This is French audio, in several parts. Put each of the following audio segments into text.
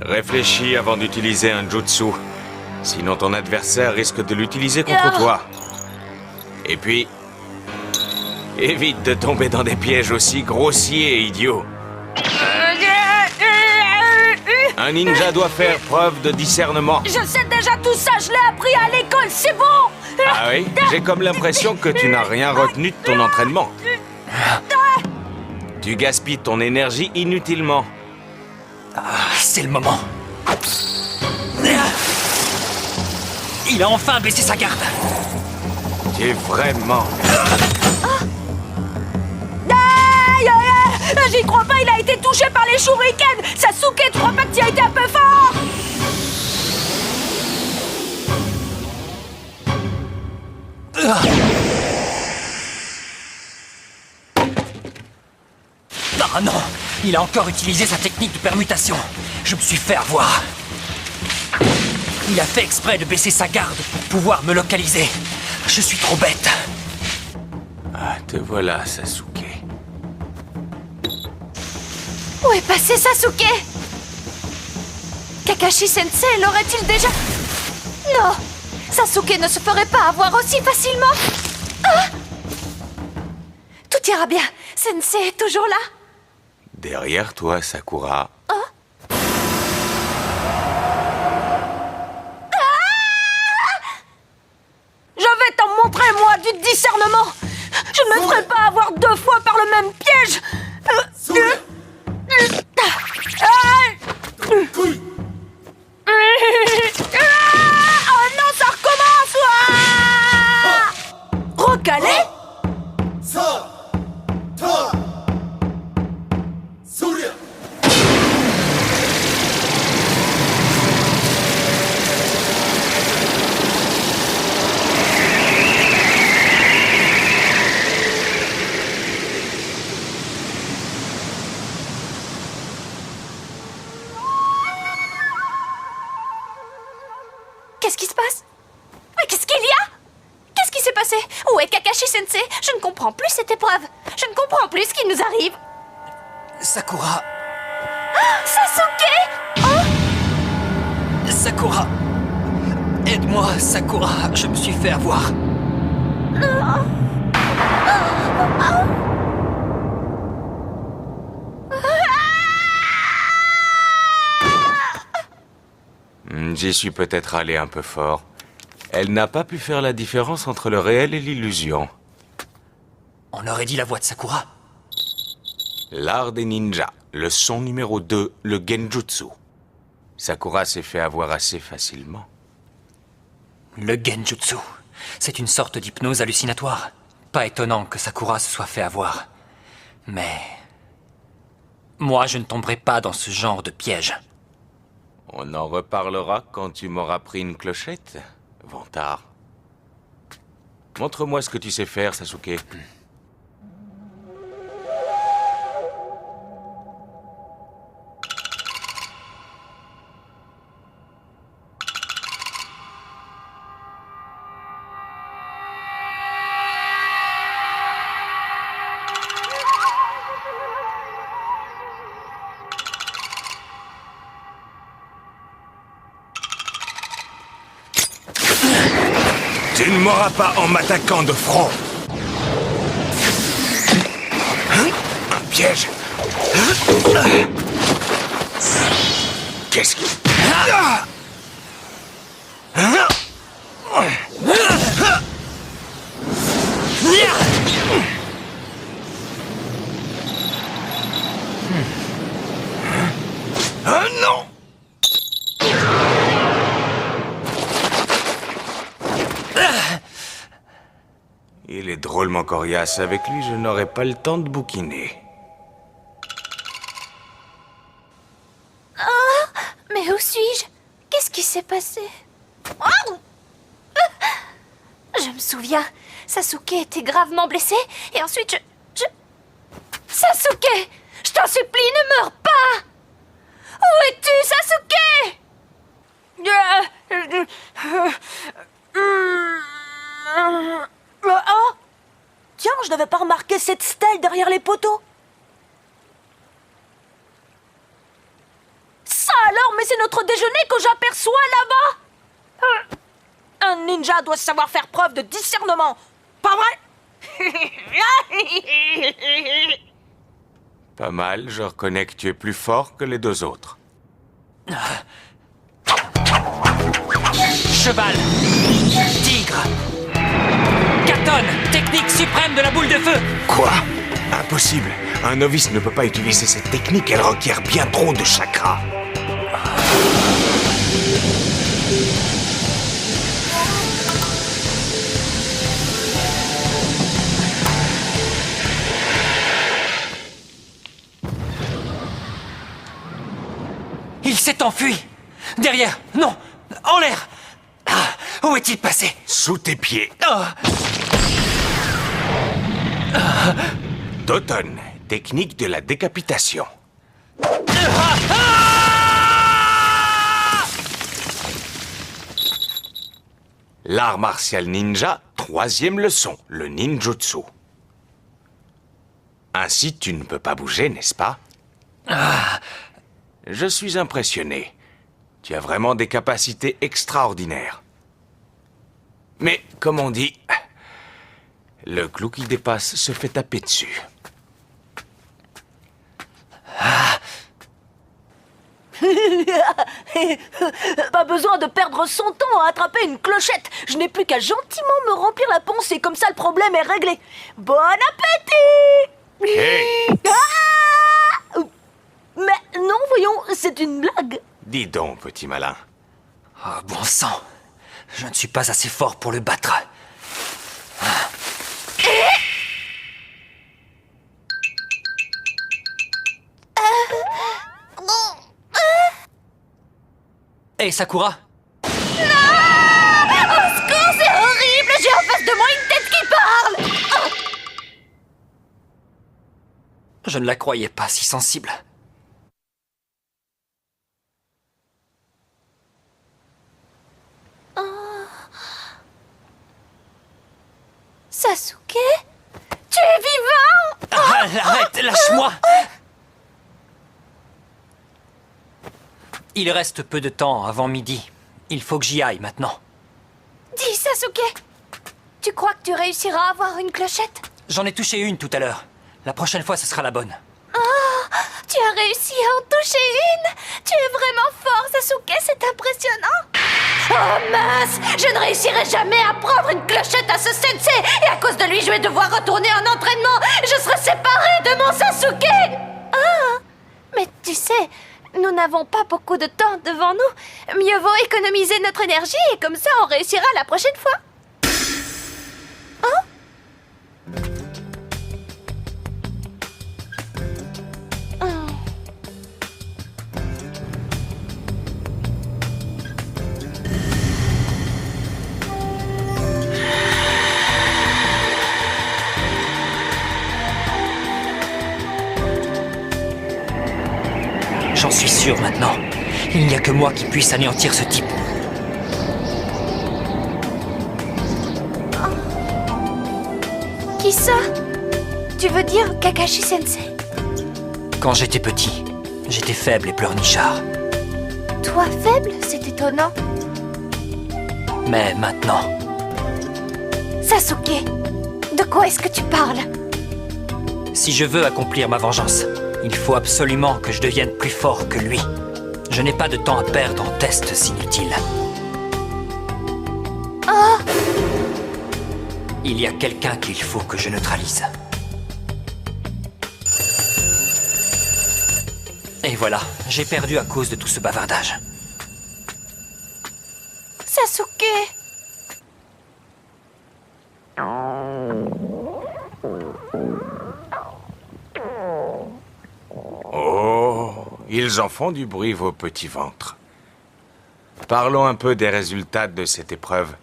Réfléchis avant d'utiliser un jutsu. Sinon ton adversaire risque de l'utiliser contre toi. Et puis, évite de tomber dans des pièges aussi grossiers et idiots. Un ninja doit faire preuve de discernement. Je sais déjà tout ça, je l'ai appris à l'école, c'est bon. Ah oui? J'ai comme l'impression que tu n'as rien retenu de ton entraînement. Tu gaspilles ton énergie inutilement. C'est le moment. Il a enfin baissé sa garde. Tu es vraiment... J'y crois pas, il a été touché par les shurikens. Sasuke, tu crois pas que tu as été un peu fort? Ah non! Il a encore utilisé sa technique de permutation. Je me suis fait avoir. Il a fait exprès de baisser sa garde pour pouvoir me localiser. Je suis trop bête. Ah, te voilà, Sasuke. Où est passé Sasuke? Kakashi-sensei l'aurait-il déjà... Non! Sasuke ne se ferait pas avoir aussi facilement. Ah! Tout ira bien. Sensei est toujours là. Derrière toi, Sakura. Je vais t'en montrer, moi, du discernement. Je ne me ferai pas avoir 2 fois par le même piège. Oh non, ça recommence. Recalé. Qu'est-ce qui se passe? Mais qu'est-ce qu'il y a? Qu'est-ce qui s'est passé? Où est Kakashi-sensei? Je ne comprends plus cette épreuve. Je ne comprends plus ce qui nous arrive. Sakura. Sasuke! Oh! Sakura. Aide-moi, Sakura. Je me suis fait avoir. J'y suis peut-être allé un peu fort. Elle n'a pas pu faire la différence entre le réel et l'illusion. On aurait dit la voix de Sakura. L'art des ninjas, leçon numéro 2, le genjutsu. Sakura s'est fait avoir assez facilement. Le genjutsu. C'est une sorte d'hypnose hallucinatoire. Pas étonnant que Sakura se soit fait avoir. Mais... moi, je ne tomberai pas dans ce genre de piège. On en reparlera quand tu m'auras pris une clochette, vantard. Montre-moi ce que tu sais faire, Sasuke. Tu ne m'auras pas en m'attaquant de front. Un piège. Qu'est-ce qui... non! Il est drôlement coriace. Avec lui, je n'aurai pas le temps de bouquiner. Mais où suis-je? Qu'est-ce qui s'est passé? Je me souviens, Sasuke était gravement blessé, et ensuite Sasuke! Je t'en supplie, ne meurs pas! cette stèle derrière les poteaux? Ça alors, mais c'est notre déjeuner que j'aperçois là-bas! Un ninja doit savoir faire preuve de discernement, pas vrai? Pas mal, je reconnais que tu es plus fort que les deux autres. Cheval. Tigre. Katon, technique suprême de la boule de feu. Quoi? Impossible. Un novice ne peut pas utiliser cette technique, elle requiert bien trop de chakras. Il s'est enfui. Derrière. Non. En l'air. Ah, où est-il passé? Sous tes pieds. Oh. Doton, technique de la décapitation. L'art martial ninja, 3e leçon, le ninjutsu. Ainsi, tu ne peux pas bouger, n'est-ce pas? Je suis impressionné. Tu as vraiment des capacités extraordinaires. Mais, comme on dit, le clou qui dépasse se fait taper dessus. Pas besoin de perdre son temps à attraper une clochette. Je n'ai plus qu'à gentiment me remplir la panse et comme ça le problème est réglé. Bon appétit! Hey! Ah! Mais non, voyons, c'est une blague. Dis donc, petit malin. Oh, bon sang. Je ne suis pas assez fort pour le battre. Hey, Sakura. Au secours, c'est horrible! J'ai en face de moi une tête qui parle! Oh. Je ne la croyais pas si sensible. Sasuke? Tu es vivant? Arrête, lâche-moi! Il reste peu de temps avant midi. Il faut que j'y aille maintenant. Dis, Sasuke, tu crois que tu réussiras à avoir une clochette? J'en ai touché une tout à l'heure. La prochaine fois, ce sera la bonne. Oh, tu as réussi à en toucher une! Tu es vraiment fort, Sasuke, c'est impressionnant! Oh mince! Je ne réussirai jamais à prendre une clochette à ce sensei! Et à cause de lui, je vais devoir retourner en entraînement! Je serai séparée de mon Sasuke! Ah! Mais tu sais, nous n'avons pas beaucoup de temps devant nous. Mieux vaut économiser notre énergie et comme ça, on réussira la prochaine fois. Hein? J'en suis sûr maintenant. Il n'y a que moi qui puisse anéantir ce type. Qui ça? Tu veux dire Kakashi-sensei? Quand j'étais petit, j'étais faible et pleurnichard. Toi faible? C'est étonnant. Mais maintenant, Sasuke, de quoi est-ce que tu parles? si je veux accomplir ma vengeance, il faut absolument que je devienne plus fort que lui. Je n'ai pas de temps à perdre en tests inutiles. Oh! Il y a quelqu'un qu'il faut que je neutralise. Et voilà, j'ai perdu à cause de tout ce bavardage. Sasuke! Oh, ils en font du bruit, vos petits ventres. Parlons un peu des résultats de cette épreuve.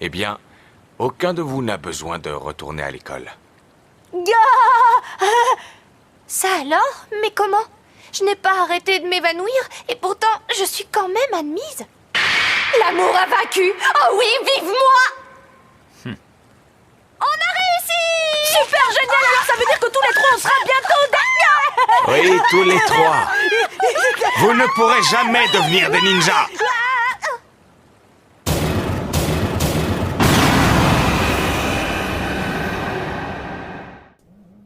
Eh bien, aucun de vous n'a besoin de retourner à l'école. Ça alors? Mais comment? Je n'ai pas arrêté de m'évanouir et pourtant je suis quand même admise. L'amour a vaincu! Oh oui, vive moi! On a réussi! Super génial. Alors ça veut dire que tous les trois on sera bientôt derniers. Oui, tous les trois. Vous ne pourrez jamais devenir des ninjas.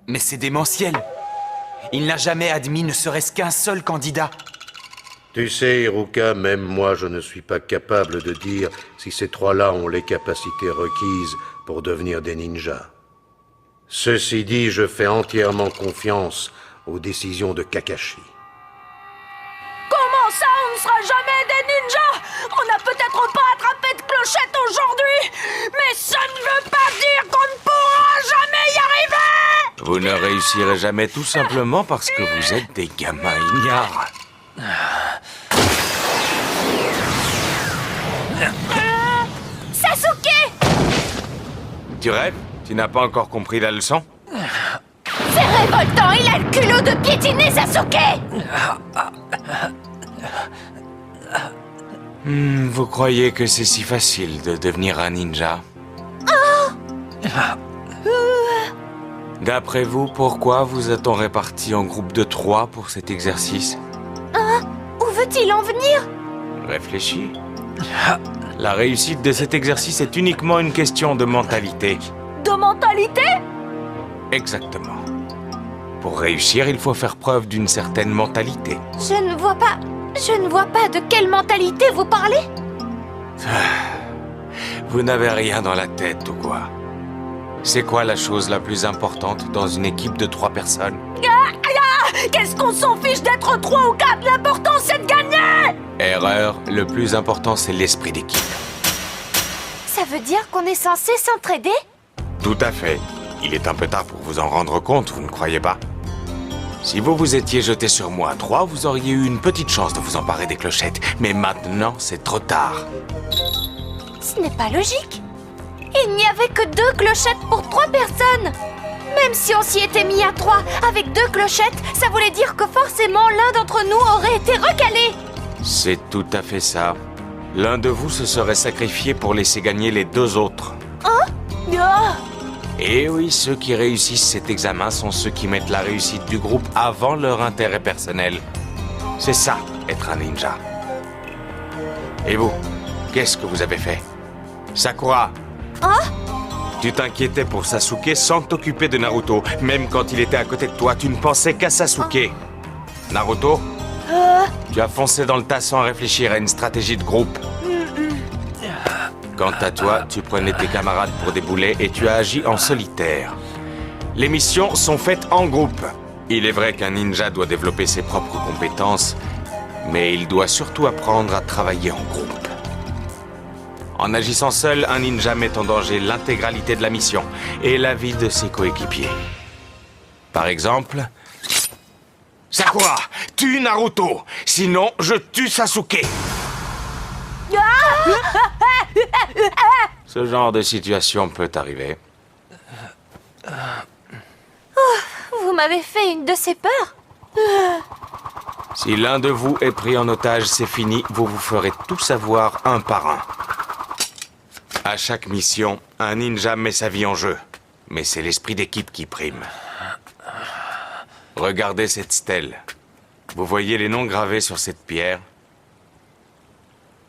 Mais c'est démentiel. Il n'a jamais admis ne serait-ce qu'un seul candidat. Tu sais, Iruka, même moi, je ne suis pas capable de dire si ces trois-là ont les capacités requises pour devenir des ninjas. Ceci dit, je fais entièrement confiance aux décisions de Kakashi. Comment ça, on ne sera jamais des ninjas? On n'a peut-être pas attrapé de clochette aujourd'hui, mais ça ne veut pas dire qu'on ne pourra jamais y arriver. Vous ne réussirez jamais tout simplement parce que vous êtes des gamins ignares. Sasuke! Tu rêves? Tu n'as pas encore compris la leçon? C'est révoltant, il a le culot de piétiner Sasuke! Vous croyez que c'est si facile de devenir un ninja? D'après vous, pourquoi vous a-t-on répartis en groupe de 3 pour cet exercice? Où veut-il en venir? Réfléchis. La réussite de cet exercice est uniquement une question de mentalité. De mentalité? Exactement. Pour réussir, il faut faire preuve d'une certaine mentalité. Je ne vois pas de quelle mentalité vous parlez. Vous n'avez rien dans la tête ou quoi? C'est quoi la chose la plus importante dans une équipe de 3 personnes? Qu'est-ce qu'on s'en fiche d'être 3 ou 4? L'important c'est de gagner. Erreur, le plus important c'est l'esprit d'équipe. Ça veut dire qu'on est censé s'entraider? Tout à fait. Il est un peu tard pour vous en rendre compte, vous ne croyez pas? Si vous vous étiez jeté sur moi à 3, vous auriez eu une petite chance de vous emparer des clochettes. Mais maintenant, c'est trop tard. Ce n'est pas logique. Il n'y avait que 2 clochettes pour 3 personnes. Même si on s'y était mis à 3 avec 2 clochettes, ça voulait dire que forcément l'un d'entre nous aurait été recalé. C'est tout à fait ça. L'un de vous se serait sacrifié pour laisser gagner les 2 autres. Et oui, ceux qui réussissent cet examen sont ceux qui mettent la réussite du groupe avant leur intérêt personnel. C'est ça, être un ninja. Et vous, qu'est-ce que vous avez fait? Sakura! Tu t'inquiétais pour Sasuke sans t'occuper de Naruto. Même quand il était à côté de toi, tu ne pensais qu'à Sasuke. Naruto? Tu as foncé dans le tas sans réfléchir à une stratégie de groupe. Quant à toi, tu prenais tes camarades pour des boulets et tu as agi en solitaire. Les missions sont faites en groupe. Il est vrai qu'un ninja doit développer ses propres compétences, mais il doit surtout apprendre à travailler en groupe. En agissant seul, un ninja met en danger l'intégralité de la mission et la vie de ses coéquipiers. Par exemple... Sakura, tue Naruto, sinon je tue Sasuke. Ce genre de situation peut arriver. Vous m'avez fait une de ces peurs. Si l'un de vous est pris en otage, c'est fini, vous vous ferez tout savoir un par un. À chaque mission, un ninja met sa vie en jeu. Mais c'est l'esprit d'équipe qui prime. Regardez cette stèle. Vous voyez les noms gravés sur cette pierre?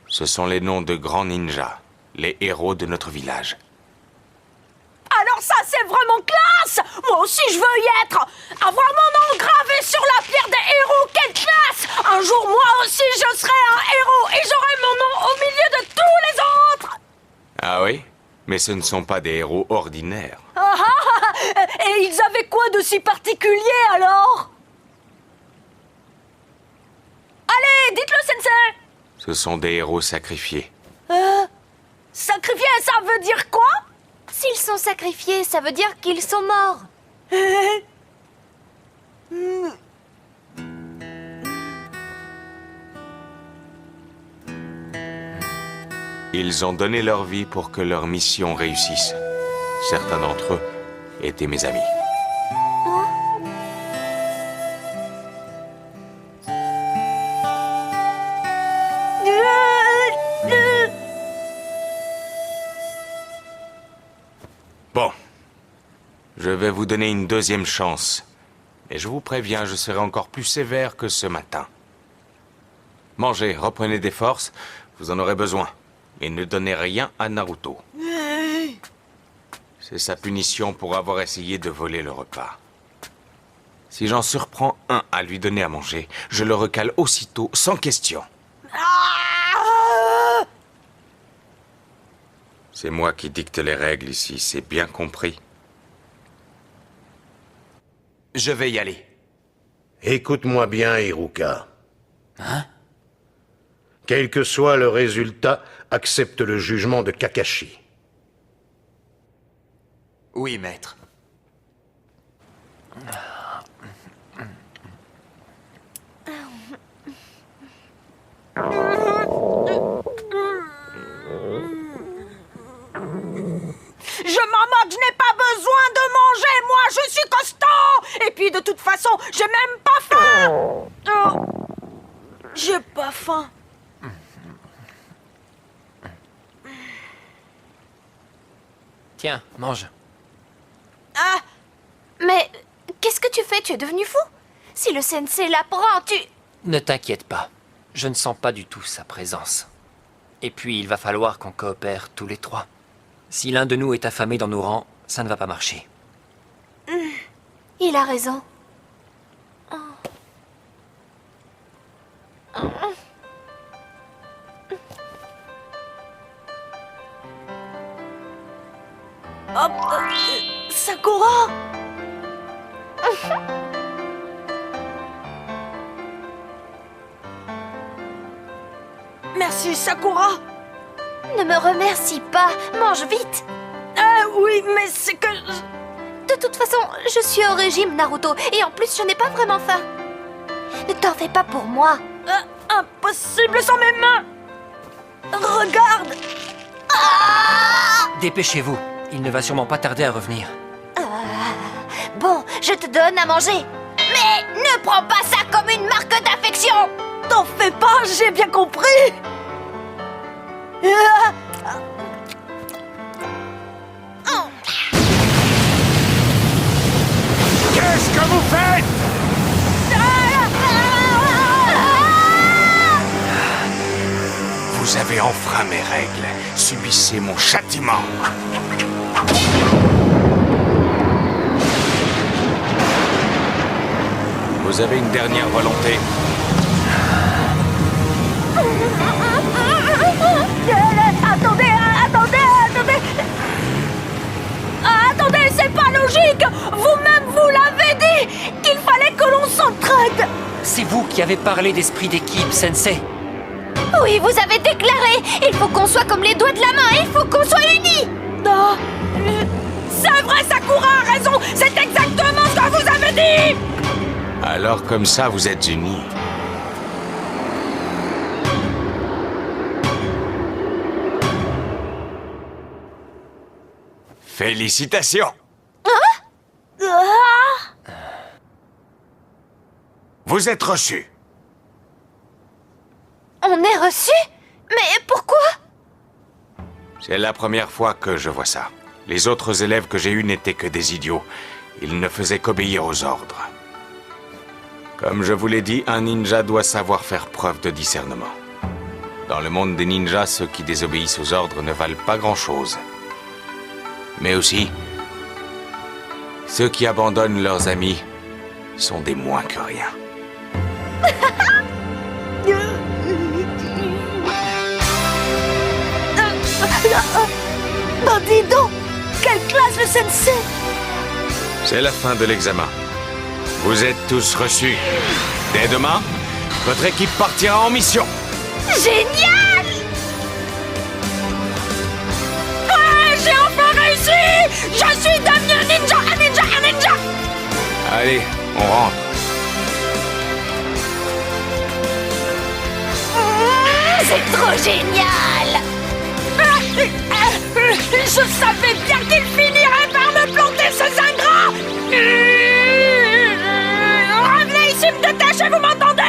Ce sont les noms de grands ninjas, les héros de notre village. Alors ça c'est vraiment classe. Moi aussi je veux y être. Avoir mon nom gravé sur la pierre des héros, quelle classe. Un jour moi aussi je serai un héros et j'aurai mon nom au milieu de tous les autres. Ah oui? Mais ce ne sont pas des héros ordinaires. Et ils avaient quoi de si particulier alors? Allez, dites-le sensei. Ce sont des héros sacrifiés. Sacrifier, ça veut dire quoi? S'ils sont sacrifiés, ça veut dire qu'ils sont morts. Ils ont donné leur vie pour que leur mission réussisse. Certains d'entre eux étaient mes amis. Bon. Je vais vous donner une deuxième chance. Mais je vous préviens, je serai encore plus sévère que ce matin. Mangez, reprenez des forces, vous en aurez besoin. Et ne donnez rien à Naruto. C'est sa punition pour avoir essayé de voler le repas. Si j'en surprends un à lui donner à manger, je le recale aussitôt, sans question. C'est moi qui dicte les règles ici, c'est bien compris. Je vais y aller. Écoute-moi bien, Iruka. Hein? Quel que soit le résultat, accepte le jugement de Kakashi. Oui, maître. Je m'en moque, je n'ai pas besoin de manger, moi je suis costaud. Et puis de toute façon, j'ai même pas faim. Oh. J'ai pas faim. Tiens, mange. Ah, Mais qu'est-ce que tu fais? Tu es devenu fou? Si le sensei l'apprend, tu... Ne t'inquiète pas. Je ne sens pas du tout sa présence. Et puis, il va falloir qu'on coopère tous les trois. Si l'un de nous est affamé dans nos rangs, ça ne va pas marcher. Il a raison. hop, Sakura. Merci, Sakura. Ne me remercie pas. Mange vite. Oui, mais c'est que... De toute façon, je suis au régime, Naruto. Et en plus, je n'ai pas vraiment faim. Ne t'en fais pas pour moi. Impossible sans mes mains. Regarde. Dépêchez-vous. Il ne va sûrement pas tarder à revenir. Bon, je te donne à manger. Mais ne prends pas ça comme une marque d'affection. T'en fais pas, j'ai bien compris. Qu'est-ce que vous faites? Vous avez enfreint mes règles. Subissez mon châtiment. Vous avez une dernière volonté. Attendez, c'est pas logique. Vous-même, vous l'avez dit, qu'il fallait que l'on s'entraide. C'est vous qui avez parlé d'esprit d'équipe, Sensei. Oui, vous avez déclaré. Il faut qu'on soit comme les doigts de la main. Il faut qu'on soit unis. Non, c'est vrai, Sakura a raison. C'est exactement ce que vous avez dit. Alors comme ça, vous êtes unis. Félicitations! Vous êtes reçus. On est reçus? Mais pourquoi? C'est la première fois que je vois ça. Les autres élèves que j'ai eus n'étaient que des idiots. Ils ne faisaient qu'obéir aux ordres. Comme je vous l'ai dit, un ninja doit savoir faire preuve de discernement. Dans le monde des ninjas, ceux qui désobéissent aux ordres ne valent pas grand-chose. Mais aussi, ceux qui abandonnent leurs amis sont des moins que rien. Ben dis donc, quelle classe le sensei. C'est la fin de l'examen. Vous êtes tous reçus. Dès demain, votre équipe partira en mission. Génial! J'ai enfin réussi. Je suis devenu un ninja. Allez, on rentre. C'est trop génial! Je savais bien qu'il finirait par me planter, ces ingrats. Revenez ici me détacher, vous m'entendez?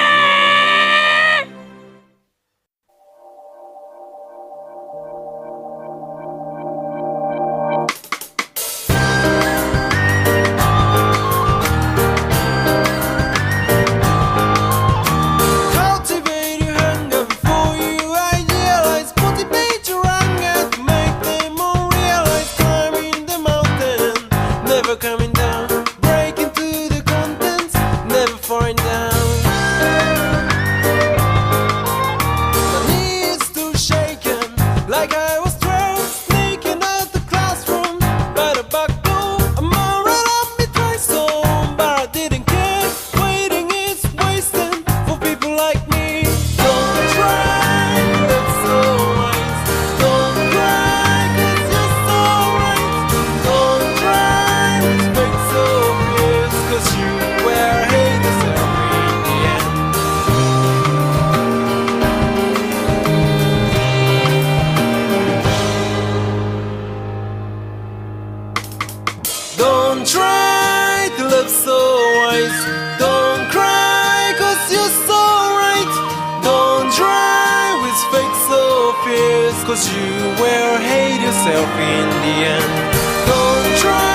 Don't try to love so wise. Don't cry cause you're so right. Don't try with fake so fierce, cause you will hate yourself in the end. Don't try